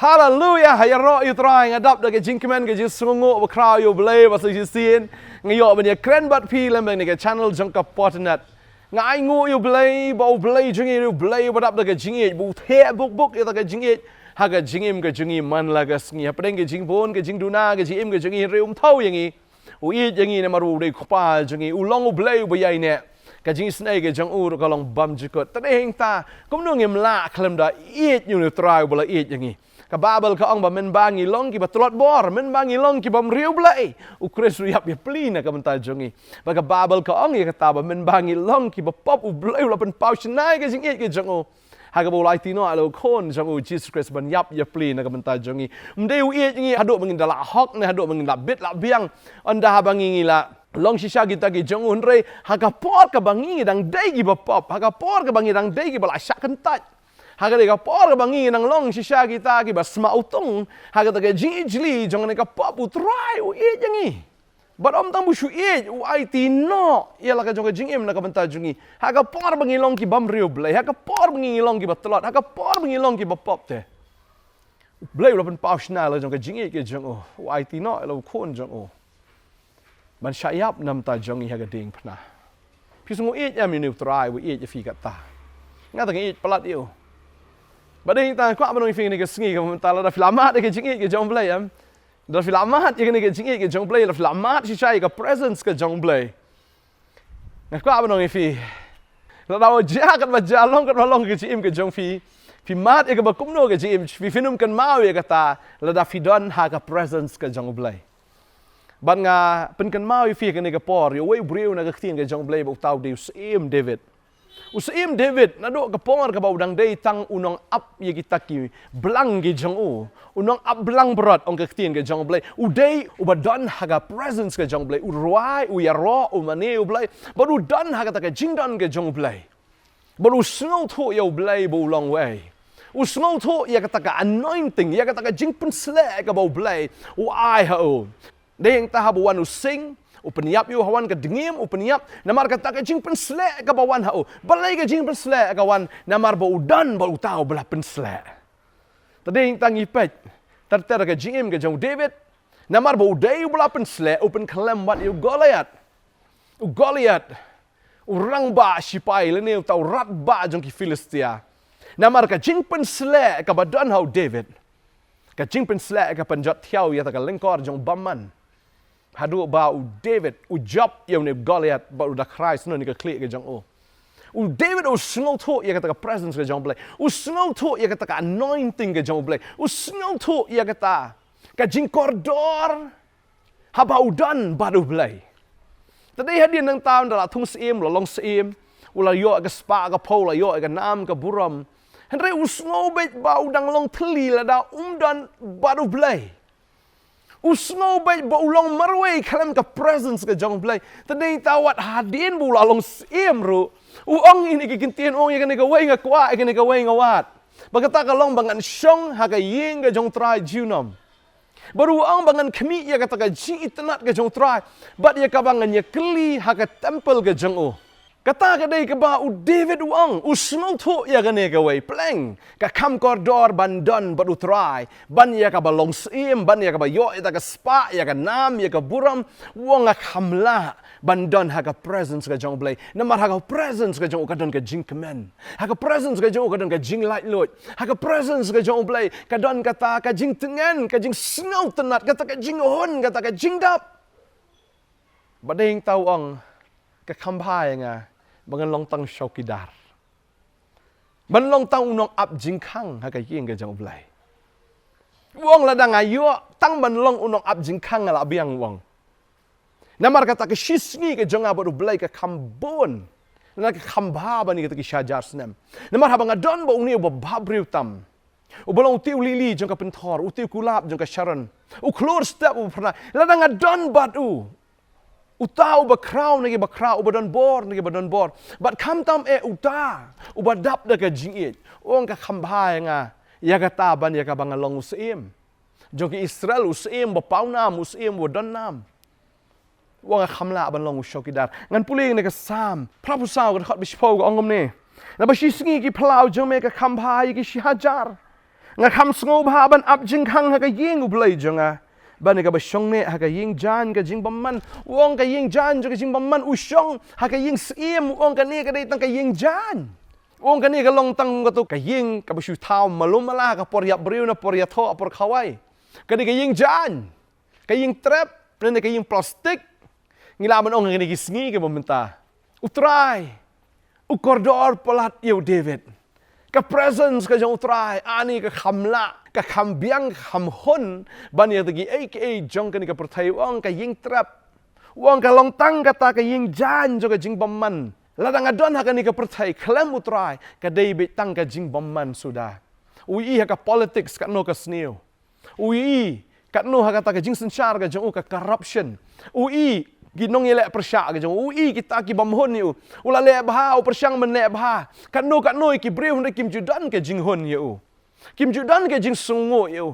Hallelujah, hayaro itrai ngadap da ke jingkemen ke jisungo ba kraw yo blay ba sin ngayo ba ni kren bat pi lem ni ke channel jangka potnat ngai ngo yo blay ba blay jingi yo blay ba dap da ke jingi bu the buk ya da ke jingi ha ke jingim ke jingi man la ga sngi apeng ke jingbon ke jingduna ke jim ke jingi reum thau yangi u i yangi ne maru de khopa jingi u long blay ba yai ne ka jing snai ke jang u ka long bam jikot ta ding ta kum nu ngim la klem da i you ne try ba la i yangi ka babel ka ong ba men bangi long ki ba tlot bor men bangi long ki bam riu blai u kres riap ya plina ka menta jongi ba ka babel ka ong ya ka ba men bangi long ki ba pop u blai la pen pau chnai ka jing e ke jongo ha ka bo lai tino alo khon jongo jesus christ ban yap ya plina ka menta jongi mde u e ngi hado mengin dala hok ne hado mengin la bit la biang anda bangi la long shisha kita ki jongo unre ha ka por ka bangi dang dai ki ba pop ha ka por ka bangi dang dai ki ba la syak kentat haga ka por bangi nang long shisha kita ki bas mautong haga ta jijli jong ne ka papu try u e jangi but om tam bushu e u it no ya la ka jong jing em na ka banta jungi haga por bangi long ki bam riu blai haga por bangi long ki batlot haga por bangi long ki bapop te blai la pen paushna la jong jing e ke jong u it no la khon jong o man shayap nam ta jongi haga ding phna pisungu e ya mi nu try u e fi ka ta nga ta e plat yo badai ta kwa banoi fing ni ke sngi ka ta la da filamat ke jingi ke jong play am da filamat ke ni ke jingi ke jong play la filamat si chai ka presence ke jong play nga kwa banoi fi la da ja kat ba ja long kat long ke jim ke jong fi mat ke ba kum no ke jim fi finum kan mau ye kata la da fi don ha ka presence ke jong play ban nga pen kan mau fi ke ni ke por yo we breu na ke tin ke jong play ba tau deus em david usim David nado ka pongar ka baudang day tang unong up ye kita ki blang gi jong u unong up blang berat ong ka tin ke jong blai u day u badan haga presence ke jong blai u ruai u ya ro u mane u blai baru dan haga ta ka jingdan ke jong blai baru snow tho yo blai bo long way u snow tho ya ka ta ka anointing ya ka ta ka jing pen sle ka bo blai u ai ha u deng ta ha buan u sing upeniap yu hawan ka dengim upeniap namar ka tak jing pensle ka bawan hau balai ka jing pensle ka wan namar ba udan ba utau belah pensle tading tangi pet terter ka jingim ka jong david namar ba udai belah pensle open kalam wat yu goliath urang ba sipai lene tau rat ba jong ki filistia namar ka jing pensle ka badan hau david ka jing pensle ka panjat thiau ya ta ka lengkor jong baman hadu ba u David u job yang ne Goliath ba u da Christ no ni ka klik ke jong o u David u snow tho ya ka presence ke jong blai u snow tho ya ka anointing ke jong blai u snow tho ya ka jing koridor ha ba u dan ba du blai tadi hadir nang taun da thung sim lo long sim u la yo ka spa ka po la yo ka nam ka buram henry u snow bet ba u dang long thli la da dan ba du blai usno bay ba ulong marway kalam ka presence ka jong play tading tawat hadin bu lalong sim ru uong ini ki kintian ong ya ka way nga kwa ka way nga wat bagata ka long bangan syong ha ka ying ka jong try junam baru ang bangan kemi ya ka ta jing itnat ka jong try bat ya ka bangan ya kli ha ka temple ka jong o kata ka dai ka ba u David uang usno tho ya ka ne ka way pleng ka kam koridor bandon badu try ban ya ka balong sim ban ya ka ba yo ita ka spa ya ka nam ya ka buram wong kamla bandon ha ka presence ka jong blay namar ha ka presence ka jong ka don ka jing kemen ha ka presence ka jong ka don ka jing light lot ha ka presence ka jong blay ka don kata ka jing tengen ka jing snow tenat kata ka jing hon kata ka jing dap bading tau ang ka kambai nga bangan long tang shokidar ban long tang unong ap jingkhang ha ka yeng ka jong blai wong la dang ayo tang ban long unong ap jingkhang la biang wong namar kata ka shisngi ka jong abo blai ka kambon na ka khamba bani ka ki shajar snem namar ha banga don ba uni ba babriu tam u bolong tiu lili jong ka penthor u tiu kulap jong ka sharon u klor step u pernah la dang don bat u utau ba kraw nagi ba kraw badan bor bat kam tam uta ubadap da ka jingit ong ka khambha nga ya ka taban ya ka bangalong usim jong ki Israel usim ba paunam usim wadan nam wong ka khamla ban long ushokidar ngan puling ne ka sam prapu saw ka khat bispo ga ongom ne na ba shi singi ki plau jong me ka khambha ki shi hajar nga kham sngo bha ban up jing khang ha ka ying u blai jonga ban ka ba shong ne ha ka ying jan ka jing bamman wong ka ying jan jo ka jing bamman u shong ha ka ying sim wong ka ne ka dai tang ka ying jan wong ka ne ka long tang ka tu ka ying ka ba shu thau malum mala ka por ya briu na por ya tho por khawai ka ni ka ying jan ka ying trap ne ka ying plastik ngila man ong ni ki sngi ka momenta utrai u koridor pelat eu David ka presence ka jong utrai ani ka khamla ka khambiang khamhon bani tagi aka jong ka ni ka perthai wong ka ying trap wong ka long tang ka ta ka ying jan jo ka jing bamman ladang adon ha ka ni ka perthai klam utrai ka dei be tang ka jing bamman sudah ui ha ka politics ka no ka sneo ui ka no ha ka ta ka jing sanchar ka jong ka corruption ui ginong yelek persyak ke jong ui kita ki bamhon ni ula le bha persyang men le bha kan no ki breu nda kim judan ke jing hon yu kim judan ke jing sungo yu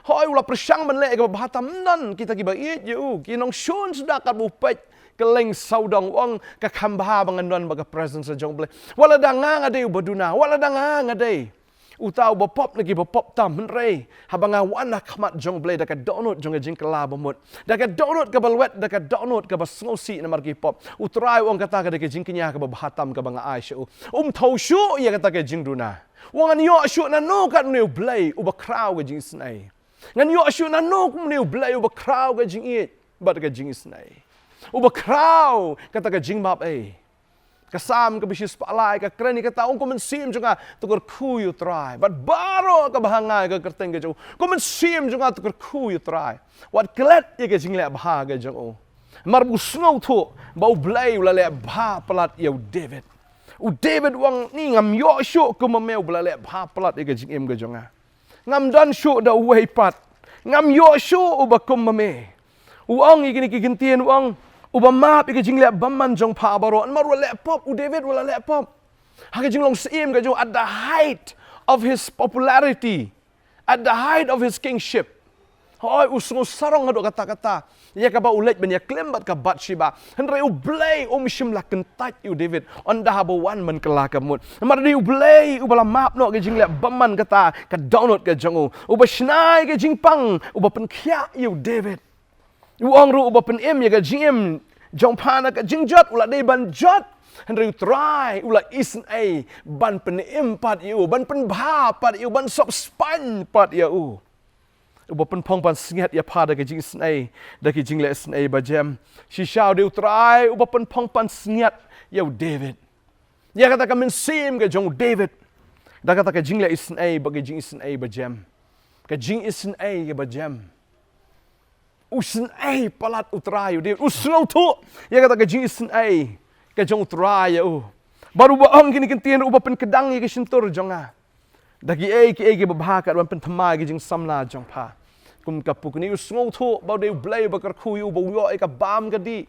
hoi ula persyang men le ke bha tam nan kita ki ba it yu ginong shun sudah kat bu pet keleng saudang wong ka khambha bangan baga presence jong ble wala danga ngade baduna wala danga ngade utau bapop lagi bapop tam menrei habanga wana khmat jong ble da ka donut jong jing kala bamut da ka donut ka balwet da ka donut ka basngosi na margi pop utrai wong kata ka de jing kenya ka bahatam ka banga ai shu thau shu ya kata ka jing duna wong an yo shu na no ka new ble u ba kraw ka jing snai ngan yo shu na no ku new ble u ba kraw ka jing it ba ka jing snai u ba kraw kata ka jing map kasam ka bisis palai ka kreni ka taong ko men sim juga tukar kuyu try but baro ka bahangai ka kerteng ka jo ko men sim juga tukar kuyu try wat klet ye ka jingle bah ka jo mar bu snow thu bau blai ula le bah pelat ye David u David wang ni ngam yo shu ko memeu bla le bah pelat ye ka jing em ka jonga ngam dan shu da wei pat ngam yo shu u ba kum meme u ong igini ki gintien wang uba map ika jing le bamman jong pa baro an maru le pop u David wala le pop ha jing long sim ka jong at the height of his popularity at the height of his kingship hoi usung sarong ado kata-kata ya ka ba ulet ben ya klembat ka Bathsheba henry u blay shim la kentat u David on da habo wan men kala kamut mar di u blay u bala map no ka jing le bamman kata ka download ka jong u ba shnai ka jing pang u ba pen khya u David uang ru uba pen em ya ka jing jong pana ka jing jot ula dei ban jot henry try ula isen ai ban pen em pat yu ban pen bha pat yu ban sop span pat yu uba pen pong pan singet ya pada ka jing isen ai da ki jing le isen ai ba jam she shall do try uba pen pong pan singet yu David ya kata ka men sim ka jong David da kata ka jing le isen ai ba ka jing isen ai ba jam ka jing isen ai ba jam usen ai palat utrai David usno tu ya kata ka jing isen ai ka jong utrai baru ba ang kini kentien uba pen kedang ya ka sintur jonga dagi ai ki babha ka wan pen thamai ka jing samla jong pa kum kapuk ni usno tu ba de blai ba kar khu yu ba yo ai ka bam ka di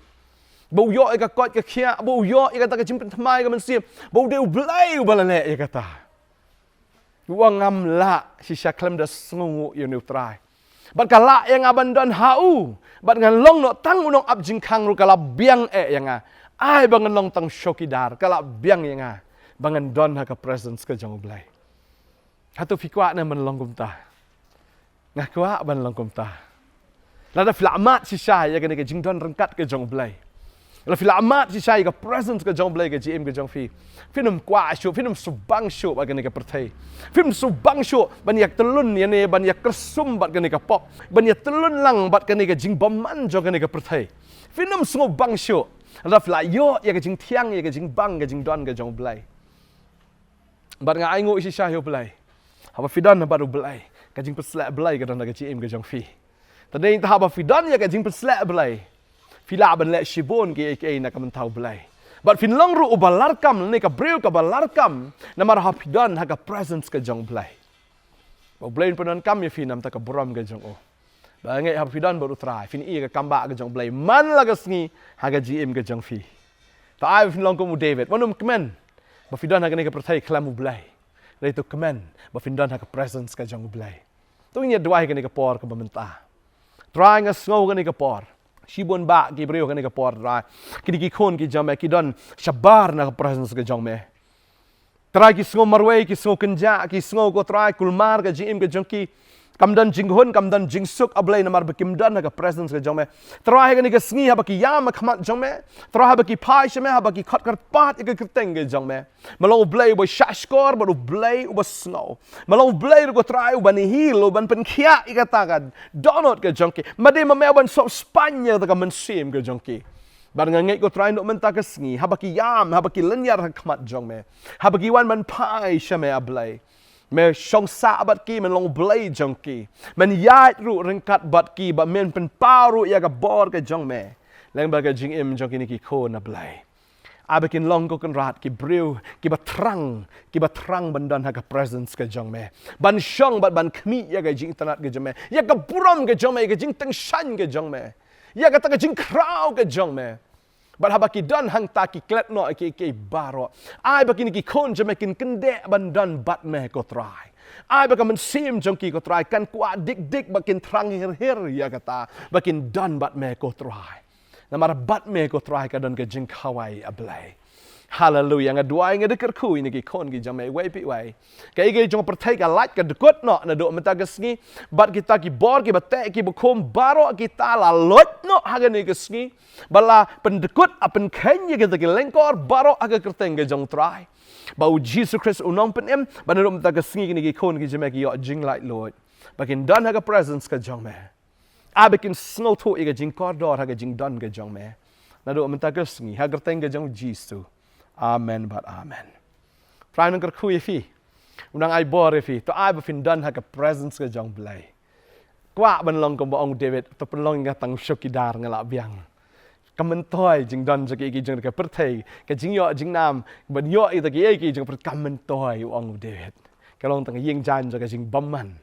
ba yo ai ka kot ka khia ba yo ai ka ta ka jing pen thamai ka men sim ba de blai ba la le ya kata wangam la si shaklem da sngu you neutrai bat kala yang abandon hau bat ngan long no tang unong ab jing khang ru kala biang yang ai bangan long tang shokidar kala biang yang bangan don ha ka presence ka jong blai hatu fikwa na man long kumta ngakwa ban long kumta lada flamat si shay ya ka jing don rengkat ka jong blai la filamat si shay ka presence ka jong blai ka gm ka jong fi film kwa shu film subang shu ba ka perthai film subang shu ban yak telun ya ne ban yak kersum bat ka pop ban yak telun lang bat ka jing baman jo ka perthai film sungo bang shu la fla yo ya ka jing thiang ya ka jing bang ka jing don ka jong blai bat nga ai ngo si shay yo blai haba fidan na baru blai ka jing pesla blai ka don ka gm ka jong fi tadai ta haba fidan ya ka jing pesla blai fila ban le shibon ke na ka mentau blai but fin long ru ubalarkam ne ka breu ka balarkam na mar hapidan ha ka presence ka jong blai ba blai panan kam ya finam ta ka buram ka jong ba ngai hapidan baru try fin i ka kamba ka jong blai man la ka sngi ha ka gm ka jong fi ta ai fin long ko mu David manum kemen ba fidan ha ka ne ka perthai klamu blai le to kemen ba fidan ha ka presence ka jong blai tu nya dwai ka ne ka por ka bamenta try nga sngo ka ne ka por Shibon ba ki breu ka ne ka por ra kini ki khon ki jam ki don shabar na presence ka jong me Try ki sngo marway ki sngo kenja ki sngo ko try kulmar ka jim ka jongki kamdan jinghun kamdan jingsuk ablay namar bekimdan ka presence ka jongme try ka ni ka sngi ha baki yam khamat jongme try ha baki pai shame ha baki khat kar pat ka keteng ka jongme malo blay bo shashkor bo blay bo snow malo blay ko try ban hil ban pen khia ikatagan donot ka jongki made ma ban so spanya ka man sim ka jongki Bar ngangai ko try nuk menta kesngi, habaki yam, habaki lenyar hakmat jong me, habaki wan man pai shame ablay, me shong sa abat ki men long blay jong ki, men yait ru rengkat bat ki, ba men pen paru ya ka bor ke jong me, leng ba ka jing im jong ki ni ki ko na blay. Abakin long ko kan rat ki briu, ki ba trang bandan ha ka presence ke jong me, ban shong bat ban kmi ya ka jing tanat ke jong me, ya ka buram ke jong me, ka jing teng shan ke jong me. Ya kata ke jing krau ke jong me. But habaki dan hang ta ki klet no ki baro. Ai baki ni ki kon jame kin kende ban dan bat me ko try. Ai baka men sim jong ki ko try kan kwa dik bakin trang hir ya kata bakin dan bat me ko try. Namar bat me ko try ka dan ke jing kawai ablay. Hallelujah. Nga duai nga deker ku ini ki kon ki jame wai pi wai. Kai ge jong pertai ka lat ka dekut no na do meta gesngi bat kita ki bor ki bate ki bukom baro kita la lot no haga ni gesngi bala pendekut apen kenya kita ki lengkor baro aga kerteng ge jong try. Bau Jesus Christ unong penem ban do meta gesngi ki kon ki jame ki yo jing light lord. Bakin dan haga presence ka jong me. Abekin snow to iga jing kordor haga jing dan ge jong me. Na do meta gesngi haga kerteng ge jong Jesus. Amen but amen. Try nang kerkui fi. Unang ai bore fi. To ai befin dan ha ka presence ka jong blay. Kwa ban long ko boong David to penlong nga tang syokidar nga la biang. Kamentoy jing dan jaki ki jing ka perthai ka jing yo jing nam ban yo i ta ki jing per kamentoy ong David. Kalong tang ying jan jaka jing bamman.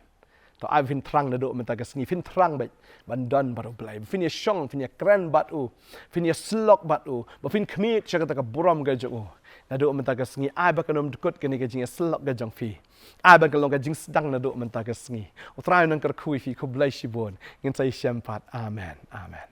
To ai fin trang na do menta ka sngi fin trang ba ban dan baro blay. Fin ya shong fin ya kren bat u. Fin ya slok bat u. Ba fin kmit chaka ta ka buram ga jo. Na do menta ka sngi ai ba kanom dukut ka ni ka jing ya slok ga jong fi. Ai ba kalong ka jing sedang na do menta ka sngi. O try nang kar kui fi ko blay shibon. Ngin sa isyampat. Amen. Amen.